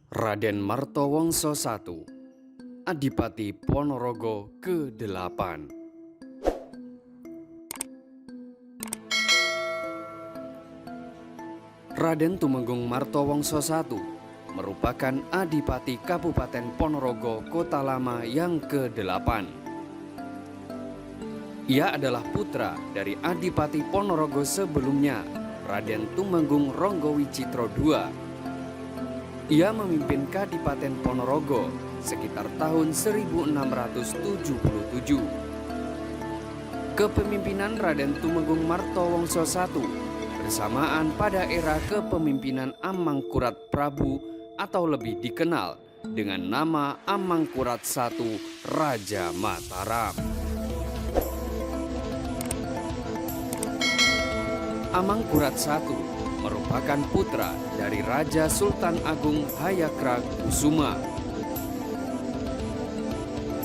Raden Martowongso I, Adipati Ponorogo ke-8. Raden Tumenggung Martowongso I merupakan Adipati Kabupaten Ponorogo Kota Lama yang ke-8. Ia adalah putra dari Adipati Ponorogo sebelumnya, Raden Tumenggung Ronggowicitro II. Ia memimpin Kadipaten Ponorogo sekitar tahun 1677. Kepemimpinan Raden Tumenggung Martowongso I bersamaan pada era kepemimpinan Amangkurat Prabu atau lebih dikenal dengan nama Amangkurat I Raja Mataram. Amangkurat I merupakan putra dari Raja Sultan Agung Hayakra-Kusuma.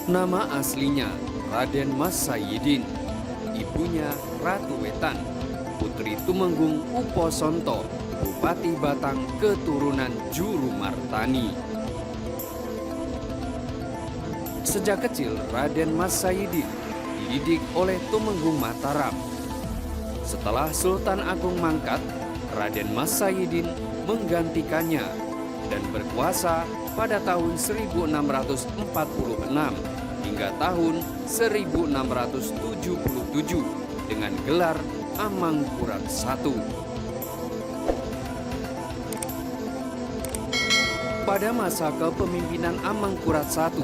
Nama aslinya Raden Mas Sayyidin, ibunya Ratu Wetan, putri Tumenggung Uposonto, Bupati Batang keturunan Juru Martani. Sejak kecil Raden Mas Sayyidin dididik oleh Tumenggung Mataram. Setelah Sultan Agung mangkat, Raden Mas Sayyidin menggantikannya dan berkuasa pada tahun 1646 hingga tahun 1677 dengan gelar Amangkurat I. Pada masa kepemimpinan Amangkurat I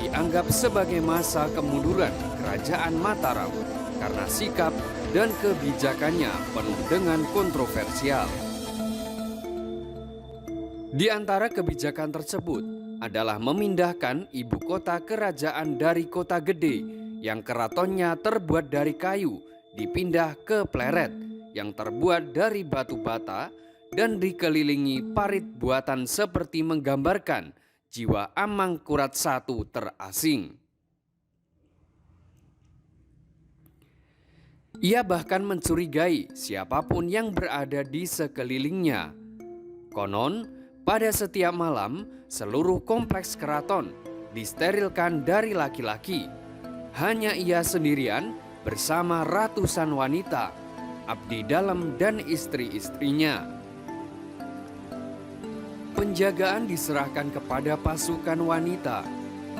dianggap sebagai masa kemunduran Kerajaan Mataram karena sikap dan kebijakannya penuh dengan kontroversial. Di antara kebijakan tersebut adalah memindahkan ibu kota kerajaan dari Kota Gede yang keratonnya terbuat dari kayu dipindah ke Pleret yang terbuat dari batu bata dan dikelilingi parit buatan seperti menggambarkan jiwa Amangkurat I terasing. Ia bahkan mencurigai siapapun yang berada di sekelilingnya. Konon, pada setiap malam, seluruh kompleks keraton disterilkan dari laki-laki. Hanya ia sendirian bersama ratusan wanita, abdi dalam dan istri-istrinya. Penjagaan diserahkan kepada pasukan wanita,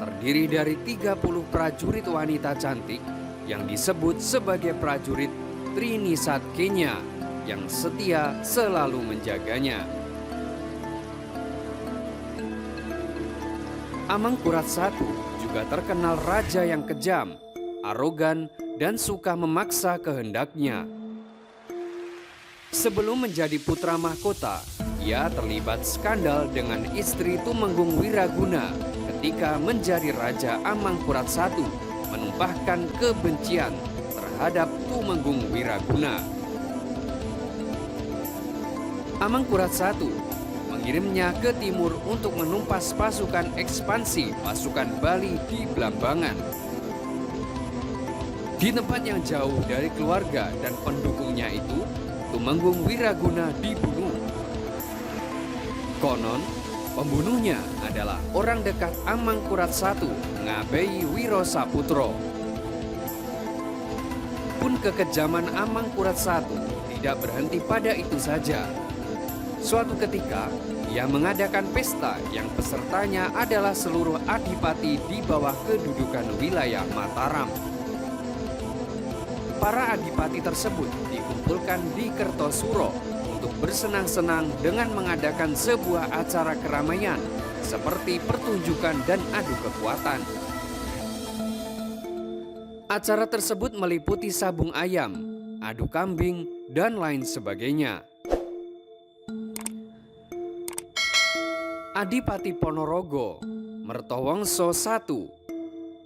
terdiri dari 30 prajurit wanita cantik yang disebut sebagai prajurit Trinisat Kenya yang setia selalu menjaganya. Amangkurat I juga terkenal raja yang kejam, arogan, dan suka memaksa kehendaknya. Sebelum menjadi putra mahkota, ia terlibat skandal dengan istri Tumenggung Wiraguna ketika menjadi Raja Amangkurat I menumpahkan kebencian terhadap Tumenggung Wiraguna. Amangkurat I mengirimnya ke timur untuk menumpas pasukan ekspansi pasukan Bali di Blambangan. Di tempat yang jauh dari keluarga dan pendukungnya itu, Tumenggung Wiraguna dibunuh. Konon, pembunuhnya adalah orang dekat Amangkurat I, Ngabei Wiro Saputro. Pun kekejaman Amangkurat I tidak berhenti pada itu saja. Suatu ketika, ia mengadakan pesta yang pesertanya adalah seluruh adipati di bawah kedudukan wilayah Mataram. Para adipati tersebut dikumpulkan di Kertosuro untuk bersenang-senang dengan mengadakan sebuah acara keramaian seperti pertunjukan dan adu kekuatan. Acara tersebut meliputi sabung ayam, adu kambing, dan lain sebagainya. Adipati Ponorogo Martowongso I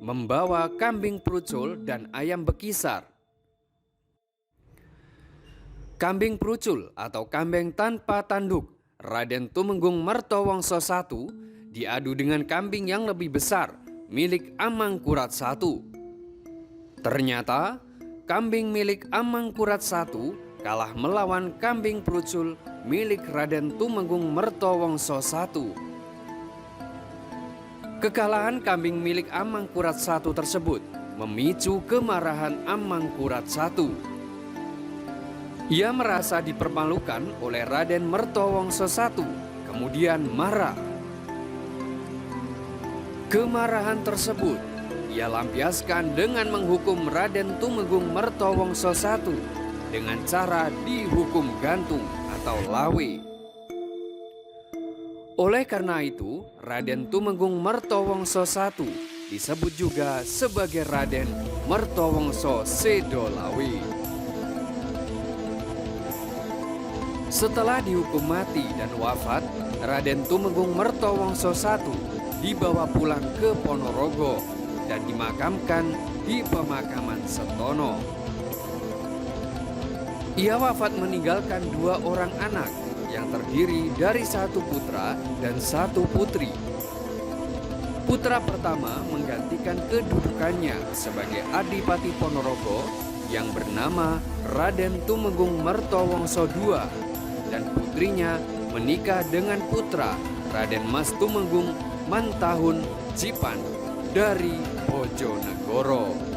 membawa kambing prucul dan ayam bekisar. Kambing prucul atau kambing tanpa tanduk Raden Tumenggung Martowongso I diadu dengan kambing yang lebih besar milik Amangkurat I. Ternyata kambing milik Amangkurat I kalah melawan kambing prucul milik Raden Tumenggung Martowongso I. Kekalahan kambing milik Amangkurat I tersebut memicu kemarahan Amangkurat I. Ia merasa dipermalukan oleh Raden Mertowongso I, kemudian marah. Kemarahan tersebut ia lampiaskan dengan menghukum Raden Tumenggung Mertowongso I dengan cara dihukum gantung atau lawe. Oleh karena itu, Raden Tumenggung Mertowongso I disebut juga sebagai Raden Mertowongso Sedolawe. Setelah dihukum mati dan wafat, Raden Tumenggung Mertowongso I dibawa pulang ke Ponorogo dan dimakamkan di pemakaman Setono. Ia wafat meninggalkan 2 orang anak yang terdiri dari 1 putra dan 1 putri. Putra pertama menggantikan kedudukannya sebagai Adipati Ponorogo yang bernama Raden Tumenggung Mertowongso II, dan putrinya menikah dengan putra Raden Mas Tumenggung Mantahun Jipan dari Bojonegoro.